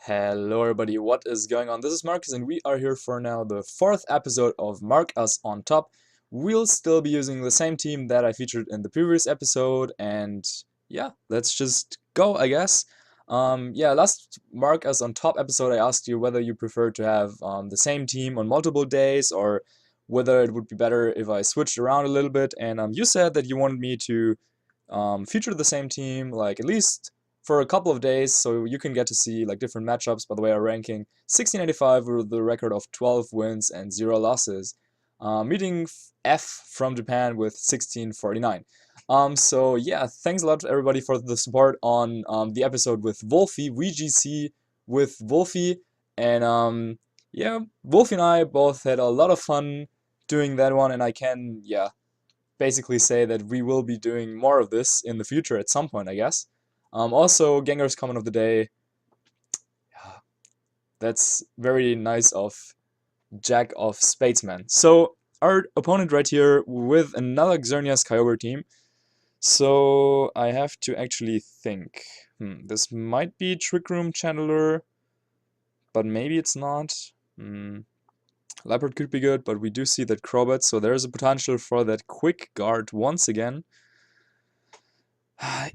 Hello everybody, what is going on? This is Marcus and we are here for now the fourth episode of Mark Us on Top. We'll still be using the same team that I featured in the previous episode and yeah, let's just go I guess. Last Mark Us on Top episode I asked you whether you prefer to have the same team on multiple days or whether it would be better if I switched around a little bit, and you said that you wanted me to feature the same team like at least for a couple of days, so you can get to see like different matchups. By the way, our ranking 1685 with the record of 12 wins and 0 losses, meeting F from Japan with 1649. So yeah, thanks a lot to everybody for the support on the episode with Wolfe, VGC with Wolfe, and yeah, Wolfe and I both had a lot of fun doing that one, and I can basically say that we will be doing more of this in the future at some point, I guess. Also, Gengar's comment of the day. That's very nice of Jack of Spadesman. So, our opponent right here with another Xerneas Kyogre team. So, I have to actually think. This might be Trick Room Channeler, but maybe it's not. Leopard could be good, but we do see that Crobat, so there's a potential for that quick guard once again.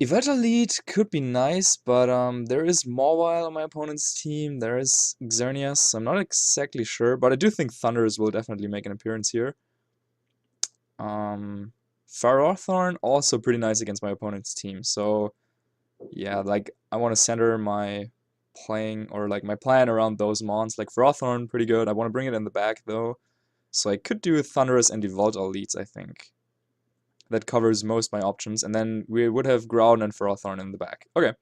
Yveltal lead could be nice, but there is Mawile on my opponent's team, there is Xerneas, I'm not exactly sure, but I do think Thundurus will definitely make an appearance here. Ferrothorn also pretty nice against my opponent's team, so yeah, like I want to center my my plan around those mons. Like Ferrothorn, pretty good. I want to bring it in the back though, so I could do Thundurus and Yveltal leads, I think. That covers most my options, and then we would have Groudon and Ferrothorn in the back. Okay,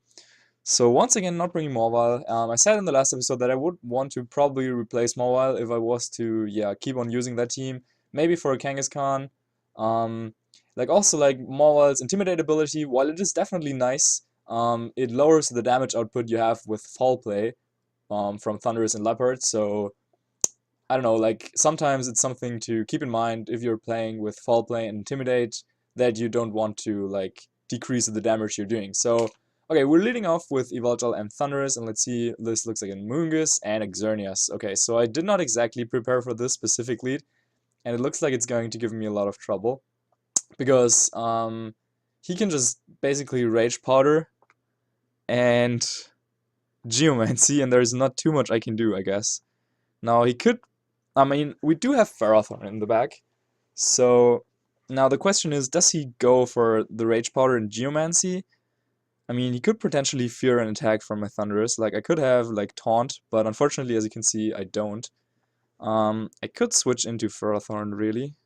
so once again, not bringing Mawile. I said in the last episode that I would want to probably replace Mawile if I was to, keep on using that team. Maybe for a Kangaskhan. Like also like Mawile's Intimidate ability, while it is definitely nice, it lowers the damage output you have with Fall Play from Thundurus and Leopard, so I don't know, like sometimes it's something to keep in mind if you're playing with Fall Play and Intimidate, that you don't want to like decrease the damage you're doing. So, okay, we're leading off with Yveltal and Thundurus, and let's see, this looks like a Moongus and a Xerneas. Okay, so I did not exactly prepare for this specific lead, and it looks like it's going to give me a lot of trouble, because he can just basically Rage Powder and Geomancy, and there's not too much I can do, I guess. Now he could, I mean, we do have Ferrothorn in the back, so now the question is, does he go for the Rage Powder and Geomancy? I mean, he could potentially fear an attack from my Thundurus. Like, I could have, like, Taunt, but unfortunately, as you can see, I don't. I could switch into Ferrothorn, really,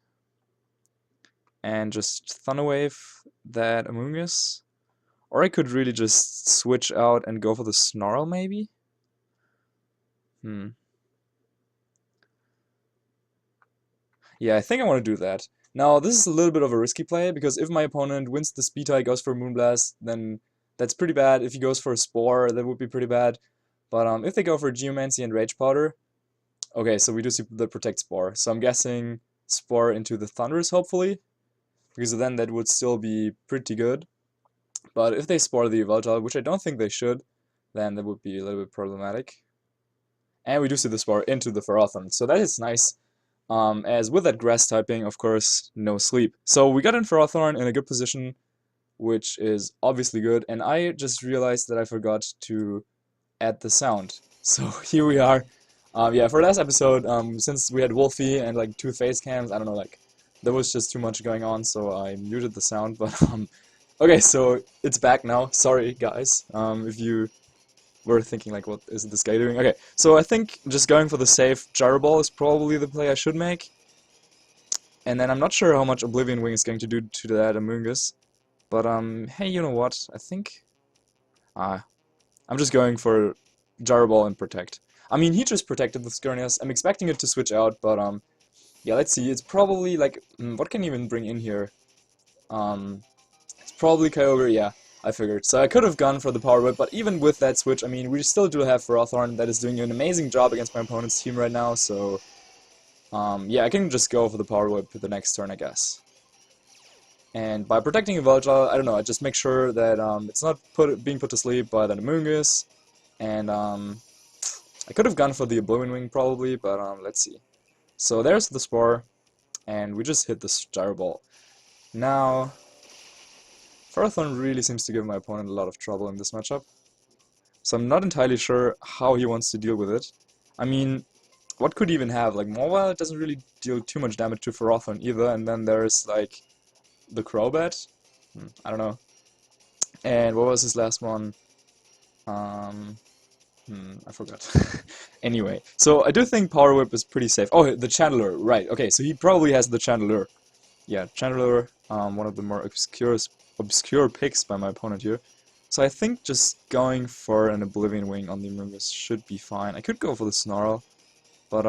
and just Thunder Wave that Amoonguss. Or I could really just switch out and go for the Snarl, maybe? Yeah, I think I want to do that. Now, this is a little bit of a risky play, because if my opponent wins the speed tie, goes for Moonblast, then that's pretty bad. If he goes for a Spore, that would be pretty bad. But if they go for Geomancy and Rage Powder, okay, so we do see the Protect Spore. So I'm guessing Spore into the Thundurus, hopefully, because then that would still be pretty good. But if they Spore the Yveltal, which I don't think they should, then that would be a little bit problematic. And we do see the Spore into the Ferrothorn, so that is nice. As with that grass typing, of course, no sleep. So we got in Ferrothorn in a good position, which is obviously good, and I just realized that I forgot to add the sound. So here we are. Yeah, for last episode, since we had Wolfe and like two face cams, I don't know, like there was just too much going on, so I muted the sound. But okay, so it's back now. Sorry, guys, if you were thinking like, what is this guy doing? Okay, so I think just going for the safe Gyro Ball is probably the play I should make. And then I'm not sure how much Oblivion Wing is going to do to that Amoonguss. But hey, you know what? I think I'm just going for Gyro Ball and Protect. I mean, he just protected with Skirnius. I'm expecting it to switch out, but yeah, let's see. It's probably like, what can even bring in here? It's probably Kyogre, yeah, I figured. So I could have gone for the Power Whip, but even with that switch, I mean, we still do have Ferrothorn that is doing an amazing job against my opponent's team right now, so yeah, I can just go for the Power Whip the next turn, I guess. And by protecting Yveltal, I don't know, I just make sure that it's not being put to sleep by the Amoonguss, and I could have gone for the Oblivion Wing probably, but let's see. So there's the Spore, and we just hit the Gyro Ball. Now, Ferrothorn really seems to give my opponent a lot of trouble in this matchup. So I'm not entirely sure how he wants to deal with it. I mean, what could he even have? Like, Mobile doesn't really deal too much damage to Ferrothorn either, and then there's, like, the Crobat. I don't know. And what was his last one? I forgot. Anyway, so I do think Power Whip is pretty safe. Oh, the Chandler, right. Okay, so he probably has the Chandler. Yeah, Chandler, one of the more obscure picks by my opponent here. So I think just going for an Oblivion Wing on the Amoonguss should be fine. I could go for the Snarl, but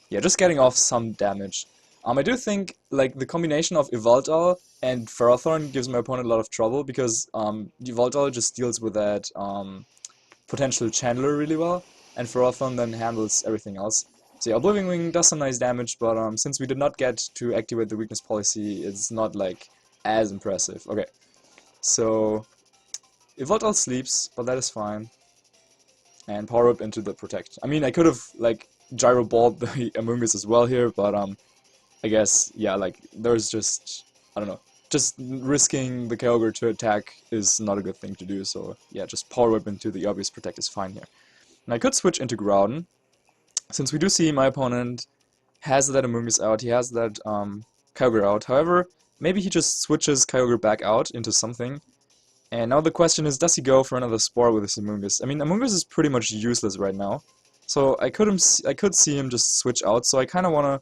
yeah, just getting off some damage. I do think like the combination of Yveltal and Ferrothorn gives my opponent a lot of trouble because Yveltal just deals with that potential Chandler really well, and Ferrothorn then handles everything else. So yeah, Oblivion Wing does some nice damage, but since we did not get to activate the weakness policy, it's not like as impressive. Okay, so Yveltal sleeps, but that is fine. And Power Up into the Protect. I mean, I could have like Gyro Balled the Amoonguss as well here, but I guess yeah, like there's just I don't know. Just risking the Kyogre to attack is not a good thing to do, so yeah, just Power Whip into the obvious Protect is fine here. And I could switch into Groudon, since we do see my opponent has that Amoonguss out, he has that Kyogre out. However, maybe he just switches Kyogre back out into something. And now the question is, does he go for another Spore with his Amoonguss? I mean, Amoonguss is pretty much useless right now, so I could see him just switch out, so I kind of want to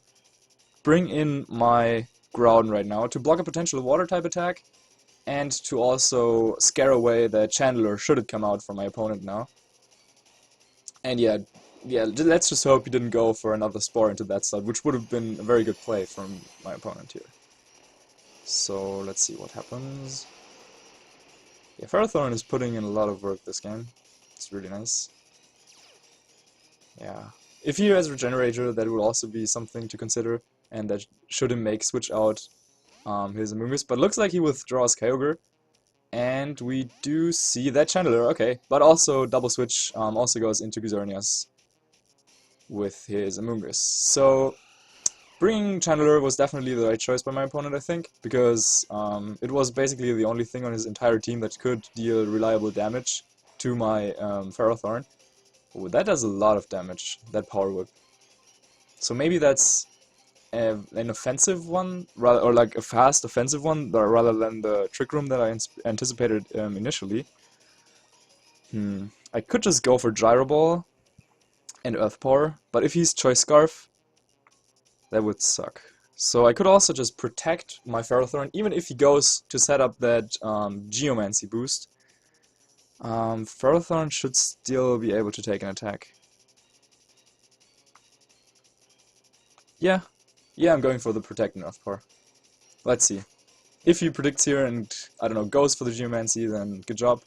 bring in my Groudon right now to block a potential Water-type attack, and to also scare away the Chandler should it come out from my opponent now. And yeah, let's just hope he didn't go for another Spore into that slot, which would have been a very good play from my opponent here. So let's see what happens. Yeah, Ferrothorn is putting in a lot of work this game. It's really nice. Yeah. If he has Regenerator, that would also be something to consider, and that should him make switch out his Amoonguss. But looks like he withdraws Kyogre, and we do see that Chandler, okay. But also double switch also goes into Xerneas with his Amoonguss. So bringing Chandler was definitely the right choice by my opponent, I think, because it was basically the only thing on his entire team that could deal reliable damage to my Ferrothorn. Oh, that does a lot of damage, that Power Whip. So maybe that's an offensive one, rather, or like a fast offensive one, rather than the Trick Room that I anticipated initially. I could just go for Gyro Ball and Earth Power, but if he's Choice Scarf, that would suck. So I could also just protect my Ferrothorn, even if he goes to set up that Geomancy boost. Ferrothorn should still be able to take an attack. Yeah, I'm going for the Protect and Earth Power. Let's see. If he predicts here and, I don't know, goes for the Geomancy, then good job.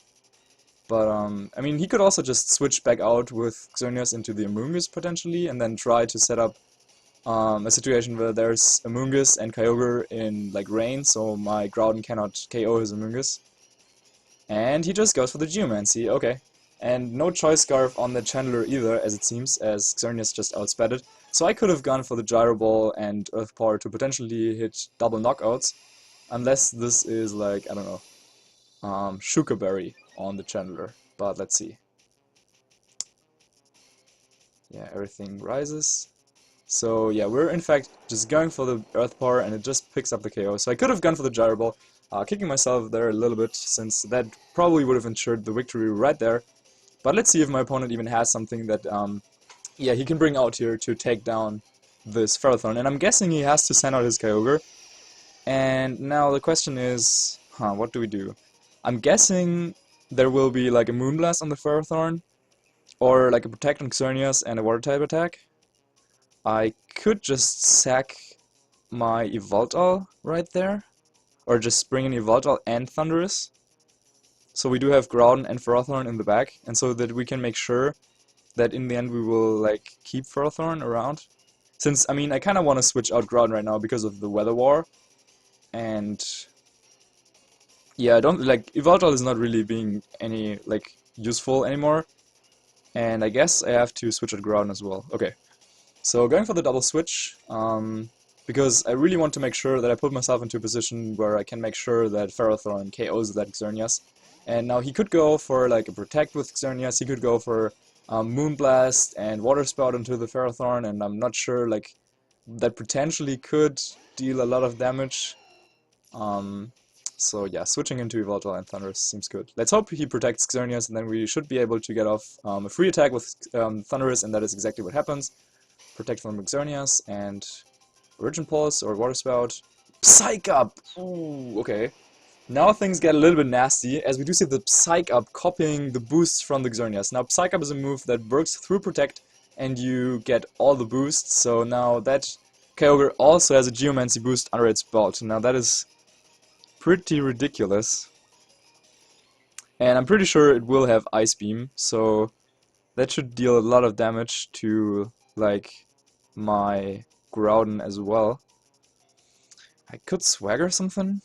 But, I mean, he could also just switch back out with Xerneas into the Amoonguss potentially, and then try to set up a situation where there's Amoonguss and Kyogre in like rain, so my Groudon cannot KO his Amoonguss. And he just goes for the Geomancy, okay. And no Choice Scarf on the Chandler either, as it seems, as Xerneas just outsped it. So I could have gone for the Gyro Ball and Earth Power to potentially hit double knockouts, unless this is like, I don't know, Shuka Berry on the Chandler. But let's see. Yeah, everything rises. So yeah, we're in fact just going for the Earth Power, and it just picks up the KO. So I could have gone for the Gyro Ball, kicking myself there a little bit, since that probably would have ensured the victory right there. But let's see if my opponent even has something that, yeah, he can bring out here to take down this Ferrothorn. And I'm guessing he has to send out his Kyogre. And now the question is, what do we do? I'm guessing there will be like a Moonblast on the Ferrothorn, or like a Protect on Xerneas and a Water-type attack. I could just sack my Yveltal right there, or just bring in Yveltal and Thundurus. So we do have Groudon and Ferrothorn in the back, and so that we can make sure that in the end we will like keep Ferrothorn around. Since, I mean, I kind of want to switch out Groudon right now because of the Weather War, and yeah, I don't like Yveltal is not really being any like useful anymore. And I guess I have to switch at Groudon as well. Okay, so going for the double switch, because I really want to make sure that I put myself into a position where I can make sure that Ferrothorn KOs that Xerneas. And now he could go for like a Protect with Xerneas, he could go for Moonblast and Water Spout into the Ferrothorn, and I'm not sure, like, that potentially could deal a lot of damage. So yeah, switching into Yveltal and Thunderous seems good. Let's hope he protects Xerneas, and then we should be able to get off a free attack with Thunderous, and that is exactly what happens. Protect from Xerneas, and Origin Pulse or Water Spout. Psych Up! Ooh, okay. Now things get a little bit nasty, as we do see the Psych Up copying the boosts from the Xerneas. Now Psych Up is a move that works through Protect, and you get all the boosts, so now that Kyogre also has a Geomancy boost under its belt. Now that is pretty ridiculous. And I'm pretty sure it will have Ice Beam, so that should deal a lot of damage to, like, my Groudon as well. I could Swagger something.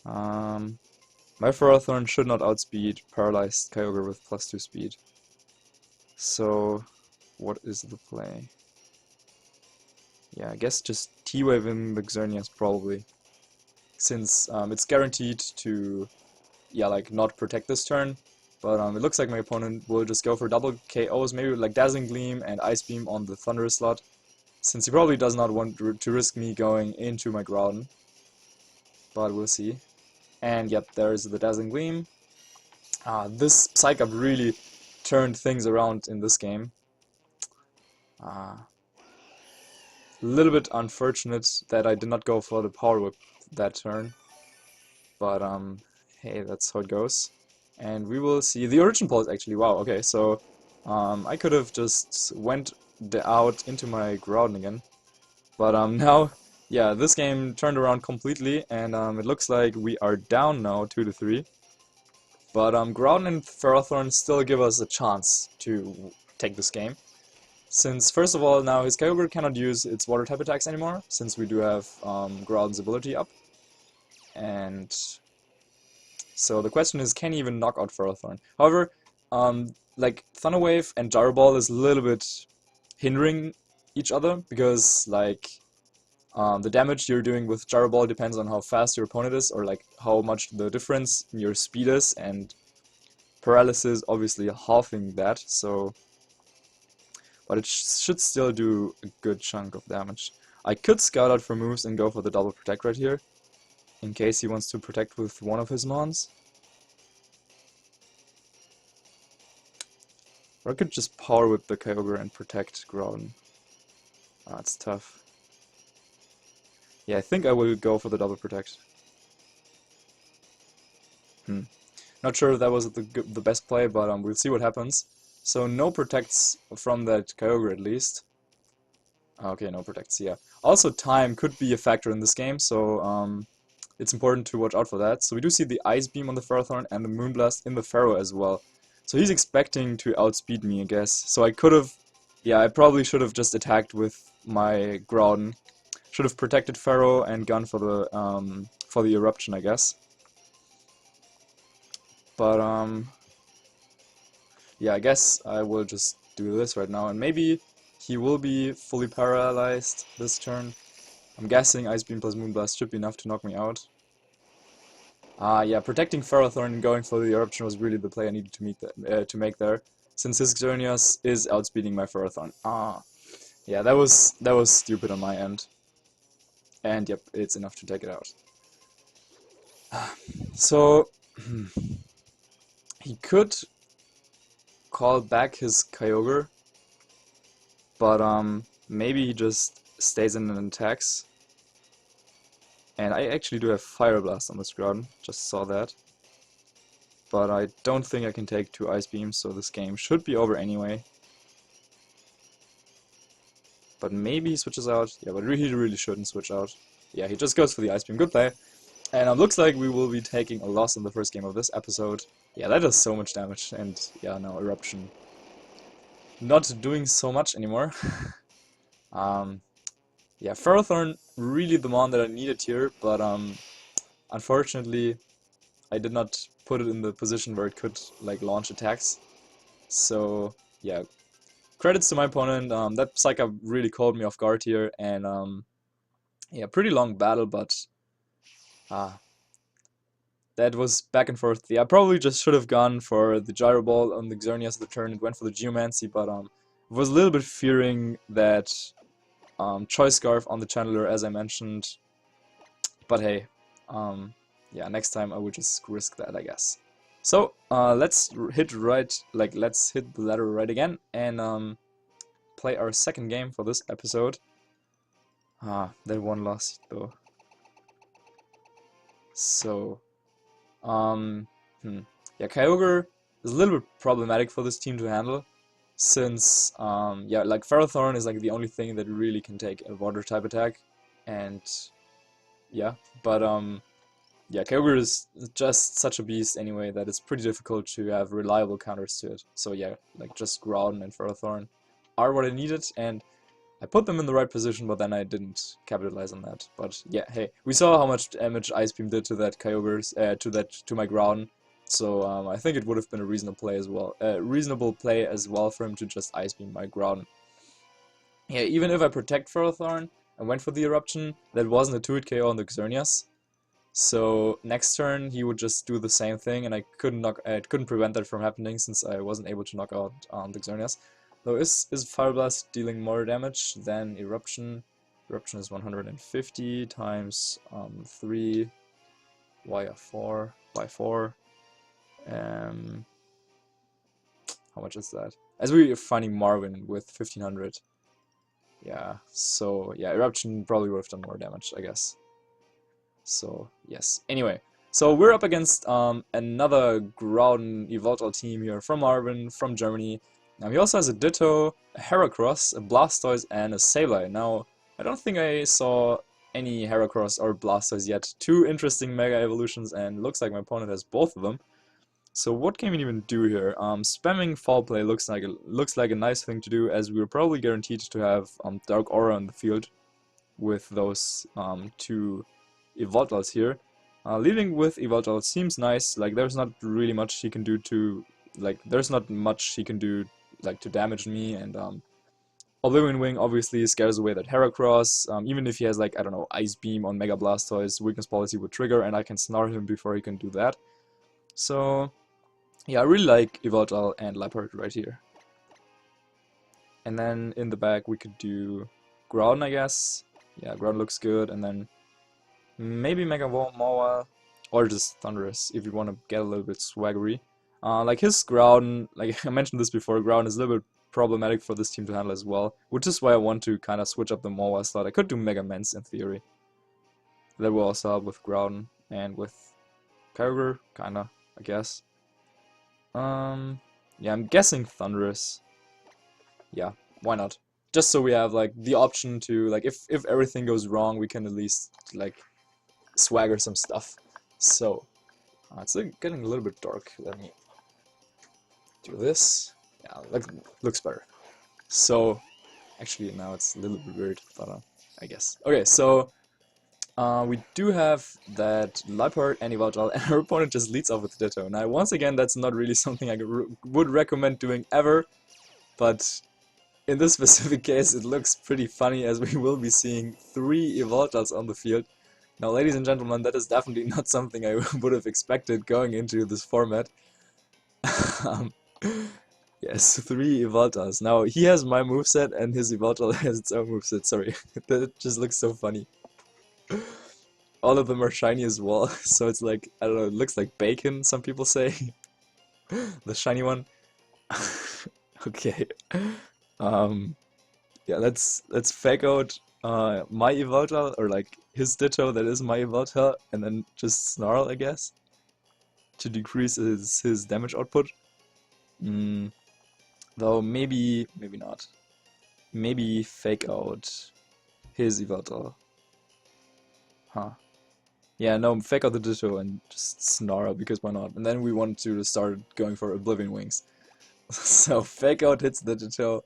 My Ferrothorn should not outspeed Paralyzed Kyogre with +2 speed. So, what is the play? Yeah, I guess just T-Wave in the Xerneas probably. Since it's guaranteed to, yeah, like, not protect this turn. But it looks like my opponent will just go for double KOs, maybe with, like, Dazzling Gleam and Ice Beam on the Thunderous slot. Since he probably does not want to risk me going into my Groudon. But we'll see. And yep, there's the Dazzling Gleam. This Psych Up really turned things around in this game. A little bit unfortunate that I did not go for the Power Whip that turn. But hey, that's how it goes. And we will see the Origin Pulse actually. Wow, okay, so I could have just went out into my Groudon again. But now, yeah, this game turned around completely, and it looks like we are down now 2-3. But Groudon and Ferrothorn still give us a chance to take this game. Since, first of all, now his Kyogre cannot use its water type attacks anymore, since we do have Groudon's ability up. And so the question is, can he even knock out Ferrothorn? However, like, Thunder Wave and Gyro Ball is a little bit hindering each other, because, like, the damage you're doing with Gyro Ball depends on how fast your opponent is, or like how much the difference in your speed is, and Paralysis obviously halving that, so... But it should still do a good chunk of damage. I could scout out for moves and go for the double protect right here, in case he wants to protect with one of his mons. Or I could just Power Whip the Kyogre and protect Groudon. It's tough. Yeah, I think I will go for the double protect. Not sure if that was the best play, but we'll see what happens. So no protects from that Kyogre at least. Okay, no protects, yeah. Also time could be a factor in this game, so it's important to watch out for that. So we do see the Ice Beam on the Ferrothorn and the Moonblast in the Ferro as well. So he's expecting to outspeed me, I guess. So I could have, yeah, I probably should have just attacked with my Groudon. Should have protected Ferro and gone for the Eruption, I guess. But yeah, I guess I will just do this right now, and maybe he will be fully paralyzed this turn. I'm guessing Ice Beam plus Moonblast should be enough to knock me out. Yeah, protecting Ferrothorn and going for the Eruption was really the play I needed to make there, since his Xerneas is outspeeding my Ferrothorn. Yeah, that was stupid on my end. And yep, it's enough to take it out. So he could call back his Kyogre, but maybe he just stays in and attacks. And I actually do have Fire Blast on this Groudon, just saw that. But I don't think I can take 2 Ice Beams, so this game should be over anyway. But maybe he switches out. Yeah, but he really shouldn't switch out. Yeah, he just goes for the Ice Beam. Good play. And it looks like we will be taking a loss in the first game of this episode. Yeah, that does so much damage. And yeah, no, Eruption not doing so much anymore. Yeah, Ferrothorn really the mon that I needed here, but unfortunately I did not put it in the position where it could like launch attacks. So yeah, credits to my opponent. That Psycha really caught me off guard here, and yeah, pretty long battle, but that was back and forth. Yeah, I probably just should have gone for the Gyro Ball on the Xerneas of the turn and went for the Geomancy, but was a little bit fearing that Choice Scarf on the Channeler, as I mentioned. But hey, yeah, next time I would just risk that, I guess. So let's hit the ladder right again and play our second game for this episode. That one lost though. So yeah, Kyogre is a little bit problematic for this team to handle, since yeah, like Ferrothorn is like the only thing that really can take a water type attack, and yeah, but yeah, Kyogre is just such a beast anyway that it's pretty difficult to have reliable counters to it. So yeah, like just Groudon and Ferrothorn are what I needed, and I put them in the right position, but then I didn't capitalize on that. But yeah, hey, we saw how much damage Ice Beam did to that Kyogre's, to my Groudon. So I think it would have been a reasonable play as well for him to just Ice Beam my Groudon. Yeah, even if I protect Ferrothorn and went for the Eruption, that wasn't a 2-hit KO on the Xerneas. So next turn he would just do the same thing, and I couldn't prevent that from happening since I wasn't able to knock out the Xerneas. Though is Fire Blast dealing more damage than Eruption? Eruption is 150 times 3 by 4. How much is that? As we are finding Marvin with 1500. Yeah, so yeah, Eruption probably would have done more damage, I guess. So yes. Anyway, so we're up against another Groudon Yveltal team here from Marvin, from Germany. Now he also has a Ditto, a Heracross, a Blastoise, and a Sableye. Now, I don't think I saw any Heracross or Blastoise yet. Two interesting Mega Evolutions, and looks like my opponent has both of them. So what can we even do here? Spamming Foul Play looks like a nice thing to do, as we were probably guaranteed to have Dark Aura on the field with those two Yveltals here. Leading with Yveltal seems nice. Like there's not really much he can do to to damage me, and Oblivion Wing obviously scares away that Heracross. Even if he has like, I don't know, Ice Beam on Mega Blastoise, Weakness Policy would trigger and I can snarl him before he can do that. So yeah, I really like Yveltal and Liepard right here. And then in the back we could do Groudon, I guess. Yeah, Groudon looks good, and then maybe Mega Mawile, or just Thundurus if you want to get a little bit swaggery. Like his Groudon, like I mentioned this before, Groudon is a little bit problematic for this team to handle as well, which is why I want to kind of switch up the Mawile slot. I could do Mega Mence in theory. That will also help with Groudon and with Kyogre, kinda, I guess. Yeah, I'm guessing Thundurus. Yeah, why not? Just so we have like the option to, like, if everything goes wrong, we can at least like swagger some stuff. So it's getting a little bit dark. Let me do this. Yeah, looks better. So actually now it's a little bit weird, but I guess. Okay, so we do have that Liepard and Yveltal, and our opponent just leads off with Ditto. Now once again, that's not really something I would recommend doing ever, but in this specific case it looks pretty funny, as we will be seeing 3 Yveltals on the field. Now, ladies and gentlemen, that is definitely not something I would have expected going into this format. Yes, 3 Yveltals. Now, he has my moveset, and his Yveltal has its own moveset. Sorry, that just looks so funny. All of them are shiny as well, so it's like, I don't know, it looks like bacon, some people say. The shiny one. Okay. Yeah, let's fake out my Yveltal, or like his Ditto that is my Yveltal, and then just Snarl, I guess, to decrease his damage output. Though maybe not. Maybe fake out his Yveltal. Huh. Yeah, no, fake out the Ditto and just Snarl, because why not? And then we want to start going for Oblivion Wings. So fake out hits the Ditto,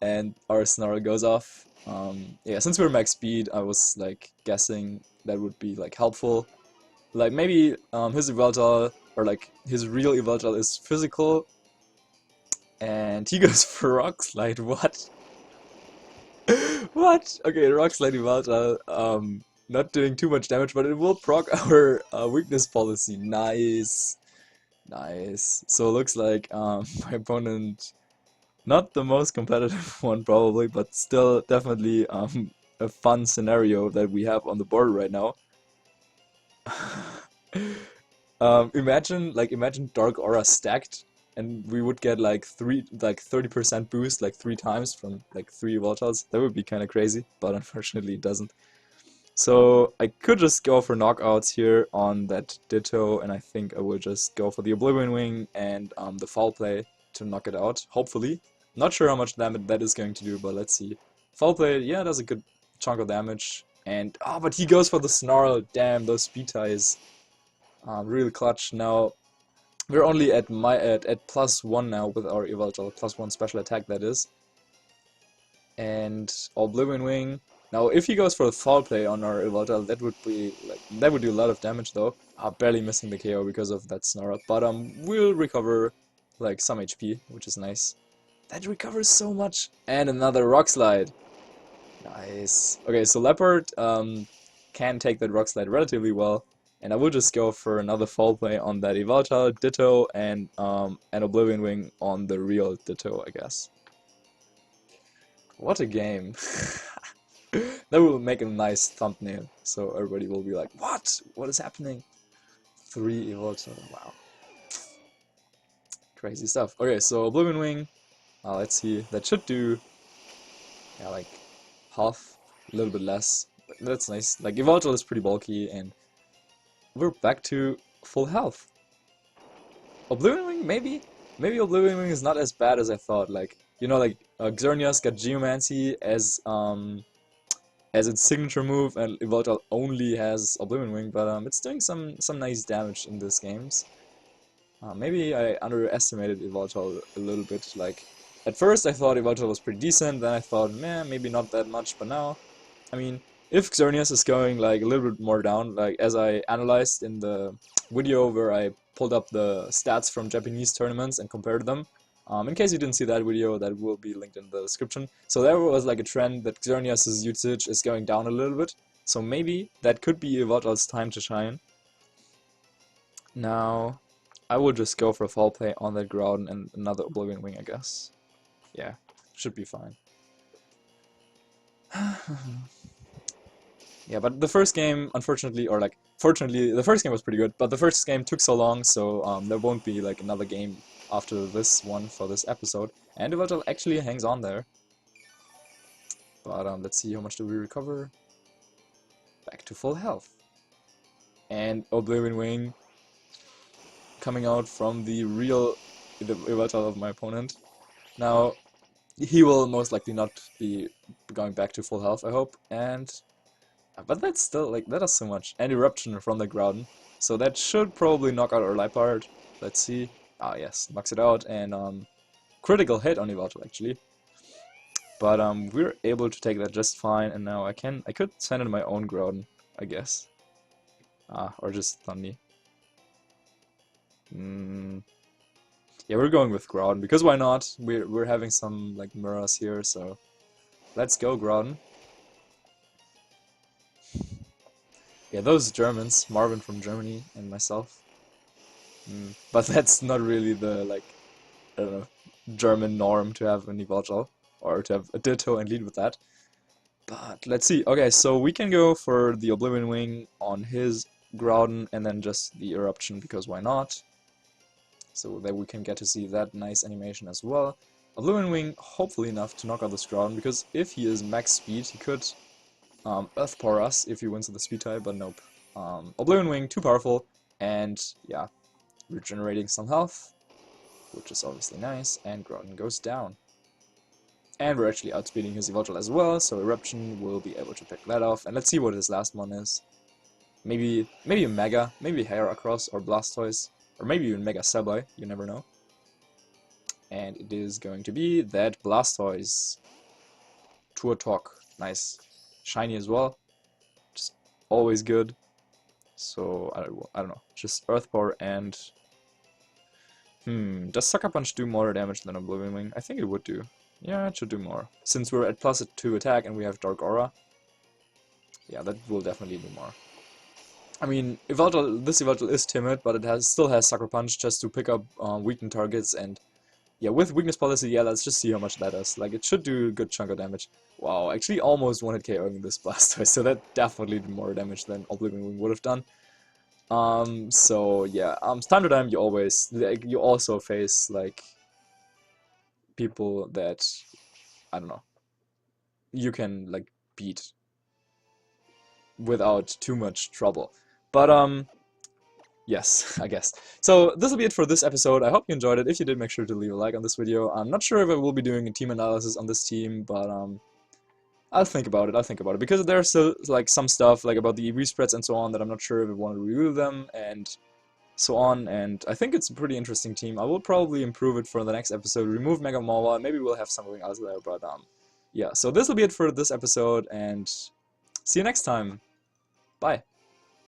and our Snarl goes off. Yeah, since we're max speed, I was like guessing that would be like helpful. Like maybe his Yveltal or like his real Yveltal is physical, and he goes for Rock Slide. What? What? Okay, Rock Slide Yveltal, not doing too much damage, but it will proc our weakness policy. Nice. Nice. So it looks like my opponent, not the most competitive one probably, but still definitely a fun scenario that we have on the board right now. Imagine Dark Aura stacked, and we would get like 30% boost like 3 times from like 3 Yveltals. That would be kind of crazy, but unfortunately it doesn't. So I could just go for knockouts here on that Ditto, and I think I will just go for the Oblivion Wing and the Foul Play to knock it out, hopefully. Not sure how much damage that is going to do, but let's see. Foul Play, yeah, does a good chunk of damage. And, oh, but he goes for the Snarl. Damn, those speed ties. Really clutch. Now, we're only at +1 now with our Yveltal, +1 special attack, that is. And Oblivion Wing. Now, if he goes for a foul play on our Yveltal, that would do a lot of damage though. Barely missing the KO because of that Snarl. But we'll recover like some HP, which is nice. That recovers so much. And another Rock Slide. Nice. Okay, so Leopard can take that Rock Slide relatively well. And I will just go for another foul play on that Yveltal, Ditto, and an Oblivion Wing on the real Ditto, I guess. What a game. That will make a nice thumbnail, so everybody will be like, what? What is happening? 3 Yveltal, wow. Crazy stuff. Okay, so Oblivion Wing, let's see, that should do, yeah, like half, a little bit less. That's nice. Like, Yveltal is pretty bulky, and we're back to full health. Oblivion Wing, maybe? Maybe Oblivion Wing is not as bad as I thought. Like, you know, like, Xerneas got Geomancy as its signature move, and Yveltal only has Oblivion Wing, but it's doing some nice damage in these games. Maybe I underestimated Yveltal a little bit. Like, at first I thought Yveltal was pretty decent, then I thought, man, maybe not that much, but now, I mean, if Xerneas is going like a little bit more down, like as I analyzed in the video where I pulled up the stats from Japanese tournaments and compared them, in case you didn't see that video, that will be linked in the description. So there was like a trend that Xerneas' usage is going down a little bit, so maybe that could be Yveltal's time to shine. Now, I will just go for a foul play on that Groudon and another Oblivion Wing, I guess. Yeah, should be fine. Yeah, but the first game, unfortunately, or like, fortunately, the first game was pretty good, but the first game took so long, so there won't be like another game after this one for this episode. And Yveltal actually hangs on there. But let's see, how much do we recover? Back to full health. And Oblivion Wing coming out from the real Yveltal of my opponent. Now, he will most likely not be going back to full health, I hope, and but that's still, like, that does so much. And Eruption from the Groudon. So that should probably knock out our Leopard. Let's see. Ah, yes, knocks it out, and critical hit on Yveltal, actually. But we're able to take that just fine, and now I could send in my own Groudon, I guess. Or just Thundy. Yeah, we're going with Groudon, because why not? We're having some, like, mirrors here, so let's go, Groudon. Yeah, those Germans, Marvin from Germany and myself. But that's not really the, like, I don't know, German norm to have an Yveltal, or to have a Ditto and lead with that. But let's see. Okay, so we can go for the Oblivion Wing on his Groudon and then just the Eruption, because why not? So that we can get to see that nice animation as well. Oblivion Wing, hopefully enough to knock out this Groudon, because if he is max speed, he could Earth Power us if he wins with the speed type, but nope. Oblivion Wing, too powerful, and yeah, regenerating some health, which is obviously nice, and Groudon goes down. And we're actually outspeeding his Yveltal as well, so Eruption will be able to pick that off, and let's see what his last one is. Maybe a Mega, maybe Heracross or Blastoise, or maybe even Mega Sableye, you never know. And it is going to be that Blastoise. Turtok, nice. Shiny as well, just always good. So I don't know, just Earth Power and Does Sucker Punch do more damage than Oblivion Wing? I think it would do. Yeah, it should do more. Since we're at +2 attack and we have Dark Aura. Yeah, that will definitely do more. I mean, this Yveltal is timid, but it still has Sucker Punch just to pick up weakened targets, and yeah, with Weakness Policy, yeah, let's just see how much that does. Like, it should do a good chunk of damage. Wow, actually almost one-hit KOing this Blastoise, so that definitely did more damage than Oblivion Wing would have done. So yeah, time to time you always, like, you also face, like, people that, I don't know, you can, like, beat without too much trouble. But, yes, I guess. So this will be it for this episode. I hope you enjoyed it. If you did, make sure to leave a like on this video. I'm not sure if I will be doing a team analysis on this team, but I'll think about it. Because there's still like some stuff like about the EV spreads and so on that I'm not sure if I want to review them and so on. And I think it's a pretty interesting team. I will probably improve it for the next episode. Remove Mega Mawa. Maybe we'll have something else there. But yeah. So this will be it for this episode, and see you next time. Bye.